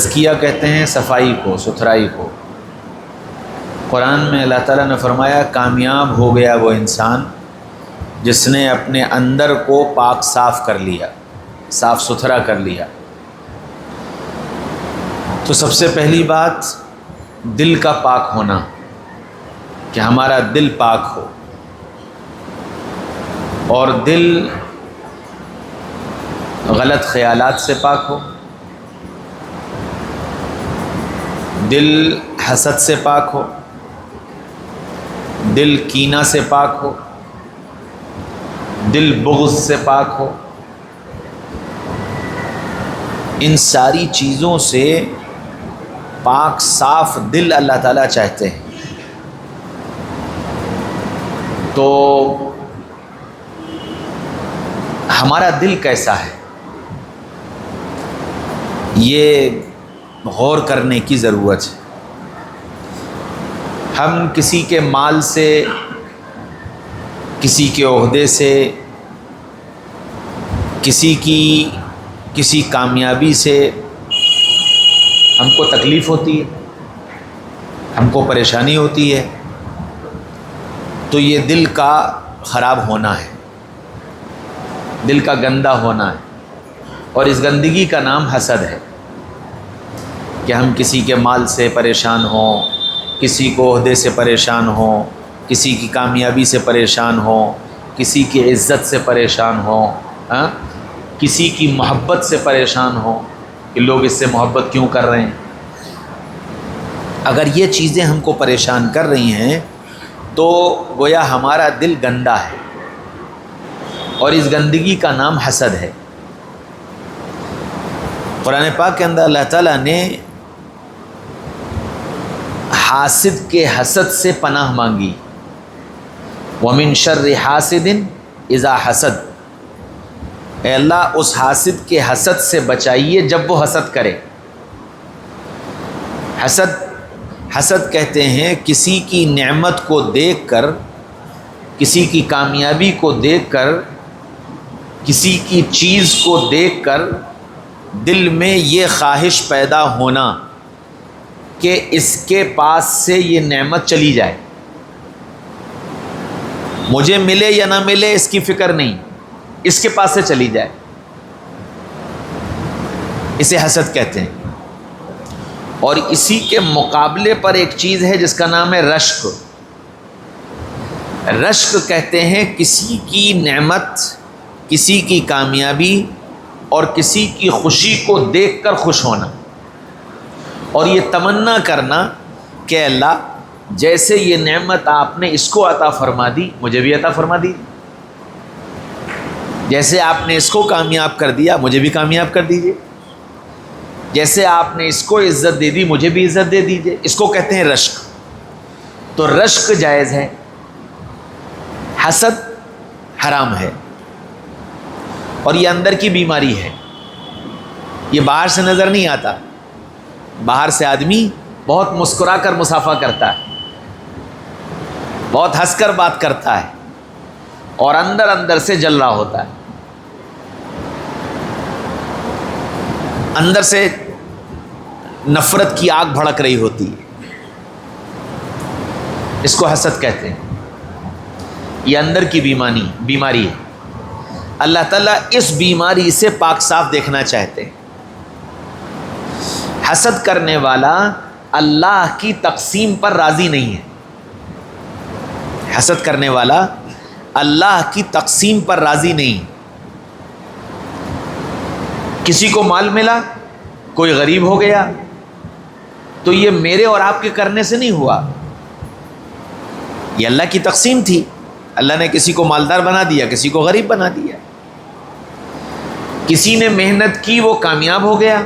تزکیہ کہتے ہیں صفائی کو، ستھرائی کو۔ قرآن میں اللہ تعالیٰ نے فرمایا کامیاب ہو گیا وہ انسان جس نے اپنے اندر کو پاک صاف کر لیا، صاف ستھرا کر لیا۔ تو سب سے پہلی بات دل کا پاک ہونا، کہ ہمارا دل پاک ہو، اور دل غلط خیالات سے پاک ہو، دل حسد سے پاک ہو، دل کینہ سے پاک ہو، دل بغض سے پاک ہو۔ ان ساری چیزوں سے پاک صاف دل اللہ تعالیٰ چاہتے ہیں۔ تو ہمارا دل کیسا ہے یہ غور کرنے کی ضرورت ہے۔ ہم کسی کے مال سے، کسی کے عہدے سے، کسی کامیابی سے ہم کو تکلیف ہوتی ہے، ہم کو پریشانی ہوتی ہے، تو یہ دل کا خراب ہونا ہے، دل کا گندا ہونا ہے۔ اور اس گندگی کا نام حسد ہے، کہ ہم کسی کے مال سے پریشان ہوں، کسی کو عہدے سے پریشان ہوں، کسی کی کامیابی سے پریشان ہوں، کسی کی عزت سے پریشان ہوں، کسی کی محبت سے پریشان ہوں کہ لوگ اس سے محبت کیوں کر رہے ہیں۔ اگر یہ چیزیں ہم کو پریشان کر رہی ہیں تو گویا ہمارا دل گندا ہے، اور اس گندگی کا نام حسد ہے۔ قرآن پاک کے اندر اللہ تعالیٰ نے حاسد کے حسد سے پناہ مانگی، وَمِن شَرِّ حَاسِدٍ اِذَا حَسَد۔ اے اللہ اس حاسد کے حسد سے بچائیے جب وہ حسد کرے۔ حسد کہتے ہیں کسی کی نعمت کو دیکھ کر، کسی کی کامیابی کو دیکھ کر، کسی کی چیز کو دیکھ کر دل میں یہ خواہش پیدا ہونا کہ اس کے پاس سے یہ نعمت چلی جائے، مجھے ملے یا نہ ملے اس کی فکر نہیں، اس کے پاس سے چلی جائے، اسے حسد کہتے ہیں۔ اور اسی کے مقابلے پر ایک چیز ہے جس کا نام ہے رشک۔ رشک کہتے ہیں کسی کی نعمت، کسی کی کامیابی اور کسی کی خوشی کو دیکھ کر خوش ہونا، اور یہ تمنا کرنا کہ اللہ جیسے یہ نعمت آپ نے اس کو عطا فرما دی مجھے بھی عطا فرما دی، جیسے آپ نے اس کو کامیاب کر دیا مجھے بھی کامیاب کر دیجئے، جیسے آپ نے اس کو عزت دے دی مجھے بھی عزت دے دیجئے۔ اس کو کہتے ہیں رشک۔ تو رشک جائز ہے، حسد حرام ہے، اور یہ اندر کی بیماری ہے، یہ باہر سے نظر نہیں آتا۔ باہر سے آدمی بہت مسکرا کر مصافحہ کرتا ہے، بہت ہنس کر بات کرتا ہے، اور اندر سے جل رہا ہوتا ہے، اندر سے نفرت کی آگ بھڑک رہی ہوتی ہے۔ اس کو حسد کہتے ہیں، یہ اندر کی بیماری ہے۔ اللہ تعالیٰ اس بیماری سے پاک صاف دیکھنا چاہتے ہیں۔ حسد کرنے والا اللہ کی تقسیم پر راضی نہیں ہے، حسد کرنے والا اللہ کی تقسیم پر راضی نہیں۔ کسی کو مال ملا، کوئی غریب ہو گیا، تو یہ میرے اور آپ کے کرنے سے نہیں ہوا، یہ اللہ کی تقسیم تھی۔ اللہ نے کسی کو مالدار بنا دیا، کسی کو غریب بنا دیا۔ کسی نے محنت کی وہ کامیاب ہو گیا،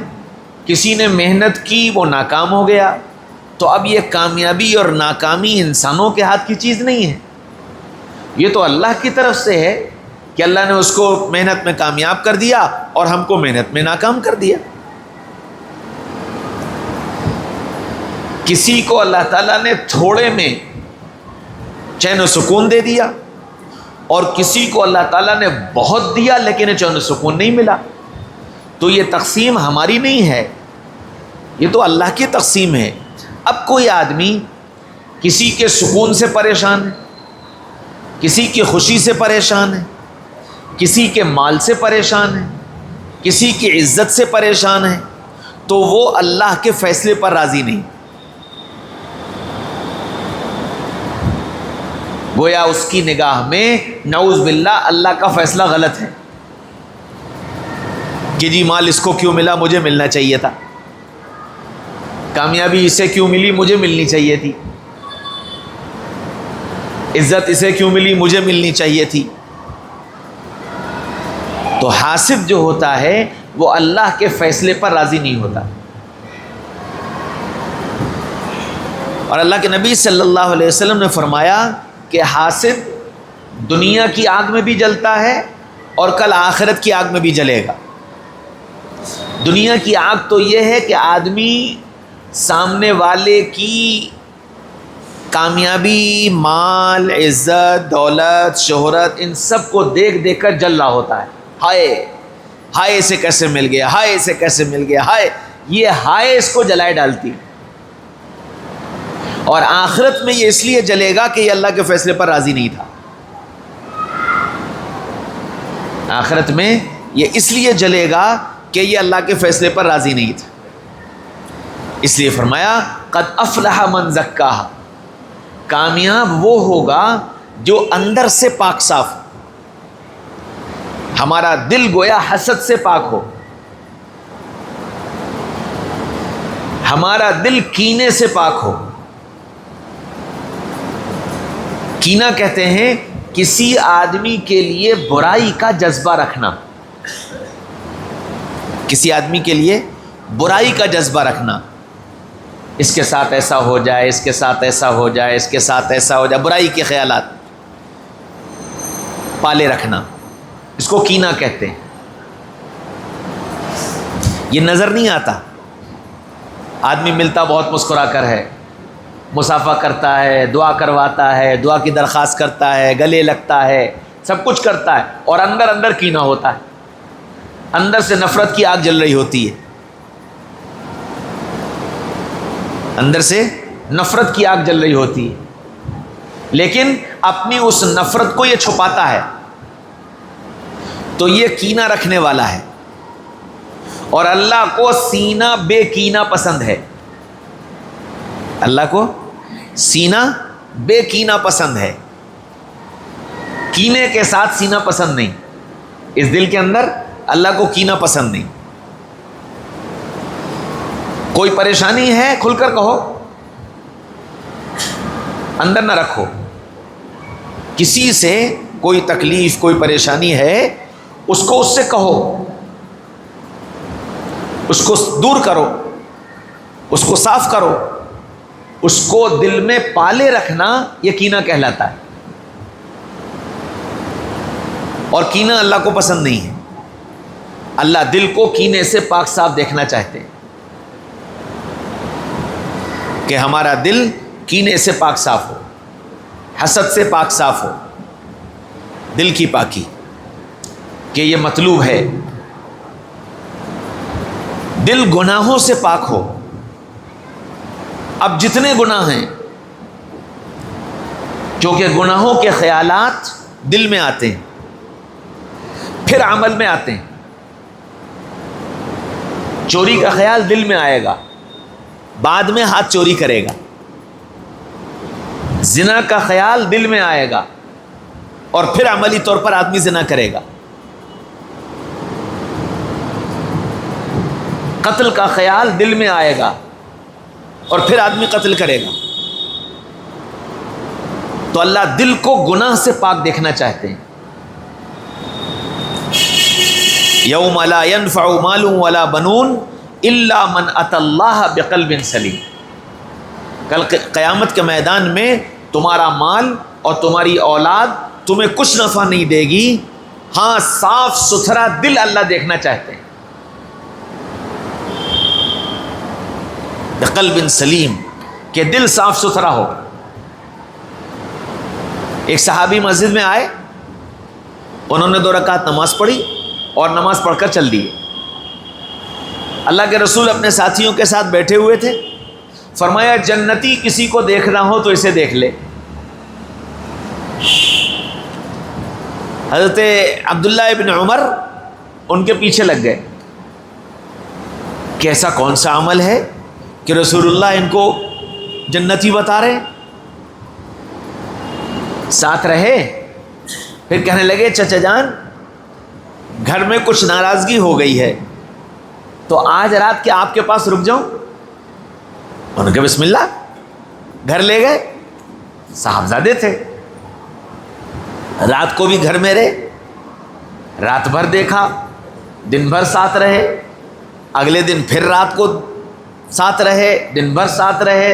کسی نے محنت کی وہ ناکام ہو گیا۔ تو اب یہ کامیابی اور ناکامی انسانوں کے ہاتھ کی چیز نہیں ہے، یہ تو اللہ کی طرف سے ہے کہ اللہ نے اس کو محنت میں کامیاب کر دیا اور ہم کو محنت میں ناکام کر دیا۔ کسی کو اللہ تعالیٰ نے تھوڑے میں چین و سکون دے دیا، اور کسی کو اللہ تعالیٰ نے بہت دیا لیکن چین و سکون نہیں ملا۔ تو یہ تقسیم ہماری نہیں ہے، یہ تو اللہ کی تقسیم ہے. اب کوئی آدمی کسی کے سکون سے پریشان ہے، کسی کی خوشی سے پریشان ہے، کسی کے مال سے پریشان ہے، کسی کی عزت سے پریشان ہے، تو وہ اللہ کے فیصلے پر راضی نہیں. گویا اس کی نگاہ میں نعوذ باللہ اللہ کا فیصلہ غلط ہے کہ جی مال اس کو کیوں ملا، مجھے ملنا چاہیے تھا. کامیابی اسے کیوں ملی، مجھے ملنی چاہیے تھی. عزت اسے کیوں ملی، مجھے ملنی چاہیے تھی. تو حاسد جو ہوتا ہے وہ اللہ کے فیصلے پر راضی نہیں ہوتا. اور اللہ کے نبی صلی اللہ علیہ وسلم نے فرمایا کہ حاسد دنیا کی آگ میں بھی جلتا ہے اور کل آخرت کی آگ میں بھی جلے گا. دنیا کی آگ تو یہ ہے کہ آدمی سامنے والے کی کامیابی، مال، عزت، دولت، شہرت، ان سب کو دیکھ دیکھ کر جل رہا ہوتا ہے. ہائے ہائے اسے کیسے مل گیا، ہائے اسے کیسے مل گیا، ہائے. یہ ہائے اس کو جلائے ڈالتی. اور آخرت میں یہ اس لیے جلے گا کہ یہ اللہ کے فیصلے پر راضی نہیں تھا. آخرت میں یہ اس لیے جلے گا کہ یہ اللہ کے فیصلے پر راضی نہیں تھا. اس لیے فرمایا قد افلح من زکاہا، کامیاب وہ ہوگا جو اندر سے پاک صاف ہو. ہمارا دل گویا حسد سے پاک ہو، ہمارا دل کینے سے پاک ہو. کینہ کہتے ہیں کسی آدمی کے لیے برائی کا جذبہ رکھنا، کسی آدمی کے لیے برائی کا جذبہ رکھنا. اس کے ساتھ ایسا ہو جائے، اس کے ساتھ ایسا ہو جائے، اس کے ساتھ ایسا ہو جائے، برائی کے خیالات پالے رکھنا، اس کو کینہ کہتے ہیں. یہ نظر نہیں آتا. آدمی ملتا بہت مسکرا کر ہے، مصافحہ کرتا ہے، دعا کرواتا ہے، دعا کی درخواست کرتا ہے، گلے لگتا ہے، سب کچھ کرتا ہے، اور اندر اندر کینہ ہوتا ہے. اندر سے نفرت کی آگ جل رہی ہوتی ہے، اندر سے نفرت کی آگ جل رہی ہوتی ہے، لیکن اپنی اس نفرت کو یہ چھپاتا ہے. تو یہ کینہ رکھنے والا ہے. اور اللہ کو سینہ بے کینہ پسند ہے. اللہ کو سینہ بے کینہ پسند ہے، کینے کے ساتھ سینہ پسند نہیں. اس دل کے اندر اللہ کو کینہ پسند نہیں. کوئی پریشانی ہے کھل کر کہو، اندر نہ رکھو. کسی سے کوئی تکلیف، کوئی پریشانی ہے، اس کو اس سے کہو، اس کو دور کرو، اس کو صاف کرو. اس کو دل میں پالے رکھنا یہ کینہ کہلاتا ہے. اور کینہ اللہ کو پسند نہیں ہے. اللہ دل کو کینے سے پاک صاف دیکھنا چاہتے ہیں کہ ہمارا دل کینے سے پاک صاف ہو، حسد سے پاک صاف ہو. دل کی پاکی کہ یہ مطلوب ہے. دل گناہوں سے پاک ہو. اب جتنے گناہ ہیں، کیونکہ گناہوں کے خیالات دل میں آتے ہیں، پھر عمل میں آتے ہیں. چوری کا خیال دل میں آئے گا، بعد میں ہاتھ چوری کرے گا. زنا کا خیال دل میں آئے گا اور پھر عملی طور پر آدمی زنا کرے گا. قتل کا خیال دل میں آئے گا اور پھر آدمی قتل کرے گا. تو اللہ دل کو گناہ سے پاک دیکھنا چاہتے ہیں. یوم لا ينفع مال ولا بنون الا من اتى اللہ بقلب سلیم. کل قیامت کے میدان میں تمہارا مال اور تمہاری اولاد تمہیں کچھ نفع نہیں دے گی. ہاں، صاف ستھرا دل اللہ دیکھنا چاہتے ہیں. بقلب سلیم، کہ دل صاف ستھرا ہو. ایک صحابی مسجد میں آئے، انہوں نے 2 رکعت نماز پڑھی اور نماز پڑھ کر چل دیے. اللہ کے رسول اپنے ساتھیوں کے ساتھ بیٹھے ہوئے تھے، فرمایا جنتی کسی کو دیکھنا ہو تو اسے دیکھ لے۔ حضرت عبداللہ ابن عمر ان کے پیچھے لگ گئے کہ ایسا کون سا عمل ہے کہ رسول اللہ ان کو جنتی بتا رہے ہیں؟ ساتھ رہے، پھر کہنے لگے چچا جان گھر میں کچھ ناراضگی ہو گئی ہے تو آج رات کے آپ کے پاس رک جاؤں؟ انہوں نے کہا بسم اللہ، گھر لے گئے۔ صاحبزادے تھے، رات کو بھی گھر میں رہے، رات بھر دیکھا، دن بھر ساتھ رہے، اگلے دن پھر رات کو ساتھ رہے، دن بھر ساتھ رہے،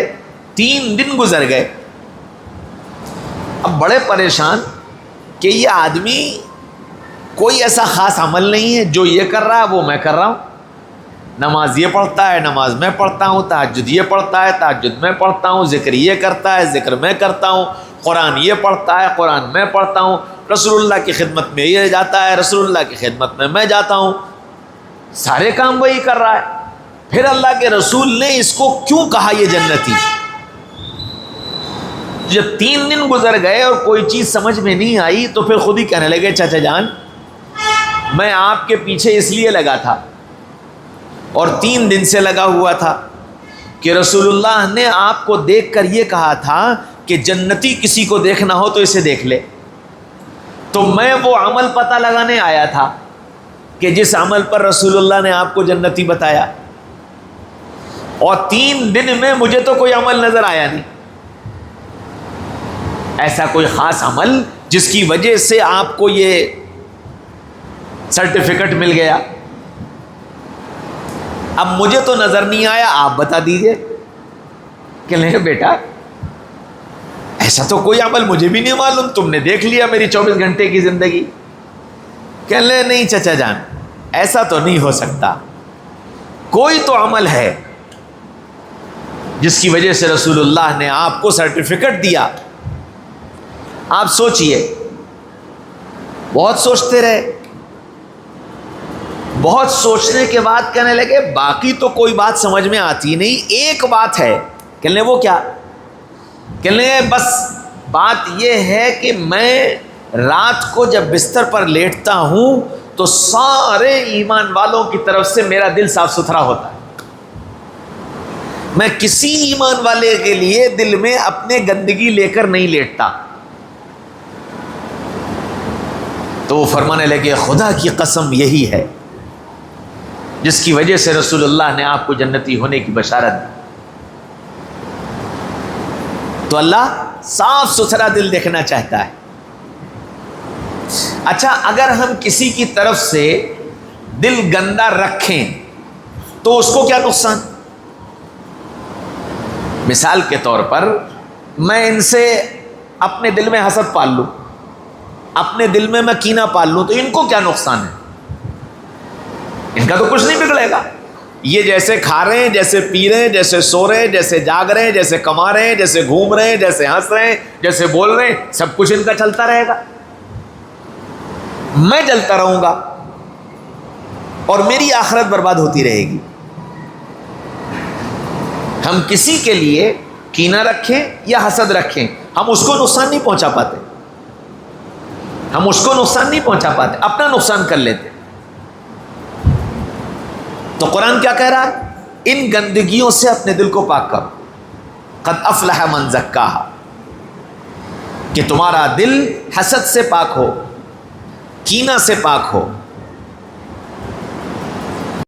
3 دن گزر گئے۔ اب بڑے پریشان کہ یہ آدمی کوئی ایسا خاص عمل نہیں ہے، جو یہ کر رہا ہے وہ میں کر رہا ہوں، نماز یہ پڑھتا ہے نماز میں پڑھتا ہوں، تہجد یہ پڑھتا ہے تہجد میں پڑھتا ہوں، ذکر یہ کرتا ہے ذکر میں کرتا ہوں، قرآن یہ پڑھتا ہے قرآن میں پڑھتا ہوں، رسول اللہ کی خدمت میں یہ جاتا ہے رسول اللہ کی خدمت میں جاتا ہوں، سارے کام وہی کر رہا ہے۔ پھر اللہ کے رسول نے اس کو کیوں کہا یہ جنتی؟ جب 3 دن گزر گئے اور کوئی چیز سمجھ میں نہیں آئی تو پھر خود ہی کہنے لگے چچا جان میں آپ کے پیچھے اس لیے لگا تھا اور 3 دن سے لگا ہوا تھا کہ رسول اللہ نے آپ کو دیکھ کر یہ کہا تھا کہ جنتی کسی کو دیکھنا ہو تو اسے دیکھ لے، تو میں وہ عمل پتہ لگانے آیا تھا کہ جس عمل پر رسول اللہ نے آپ کو جنتی بتایا، اور 3 دن میں مجھے تو کوئی عمل نظر آیا نہیں، ایسا کوئی خاص عمل جس کی وجہ سے آپ کو یہ سرٹیفکیٹ مل گیا۔ اب مجھے تو نظر نہیں آیا، آپ بتا دیجئے۔ کہ لیں بیٹا ایسا تو کوئی عمل مجھے بھی نہیں معلوم، تم نے دیکھ لیا میری 24 گھنٹے کی زندگی۔ کہ لیں نہیں چچا جان ایسا تو نہیں ہو سکتا، کوئی تو عمل ہے جس کی وجہ سے رسول اللہ نے آپ کو سرٹیفکیٹ دیا۔ آپ سوچئے، بہت سوچتے رہے، بہت سوچنے کے بعد کہنے لگے باقی تو کوئی بات سمجھ میں آتی نہیں، ایک بات ہے۔ کہنے لگے وہ کیا؟ کہنے لگے بس بات یہ ہے کہ میں رات کو جب بستر پر لیٹتا ہوں تو سارے ایمان والوں کی طرف سے میرا دل صاف ستھرا ہوتا ہے، میں کسی ایمان والے کے لیے دل میں اپنے گندگی لے کر نہیں لیٹتا۔ تو وہ فرمانے لگے خدا کی قسم یہی ہے جس کی وجہ سے رسول اللہ نے آپ کو جنتی ہونے کی بشارت دی۔ تو اللہ صاف ستھرا دل دیکھنا چاہتا ہے۔ اچھا اگر ہم کسی کی طرف سے دل گندا رکھیں تو اس کو کیا نقصان؟ مثال کے طور پر میں ان سے اپنے دل میں حسد پال لوں، اپنے دل میں کینہ پال لوں، تو ان کو کیا نقصان ہے؟ ان کا تو کچھ نہیں بگڑے گا، یہ جیسے کھا رہے ہیں جیسے پی رہے ہیں جیسے سو رہے ہیں جیسے جاگ رہے ہیں جیسے کما رہے ہیں جیسے گھوم رہے ہیں جیسے ہنس رہے ہیں جیسے بول رہے ہیں، سب کچھ ان کا چلتا رہے گا، میں جلتا رہوں گا اور میری آخرت برباد ہوتی رہے گی۔ ہم کسی کے لیے کینہ رکھیں یا حسد رکھیں، ہم اس کو نقصان نہیں پہنچا پاتے، ہم اس کو نقصان نہیں پہنچا پاتے، اپنا نقصان کر لیتے۔ تو قرآن کیا کہہ رہا ہے؟ ان گندگیوں سے اپنے دل کو پاک کرو، قد افلح من زکاہا، کہ تمہارا دل حسد سے پاک ہو، کینہ سے پاک ہو،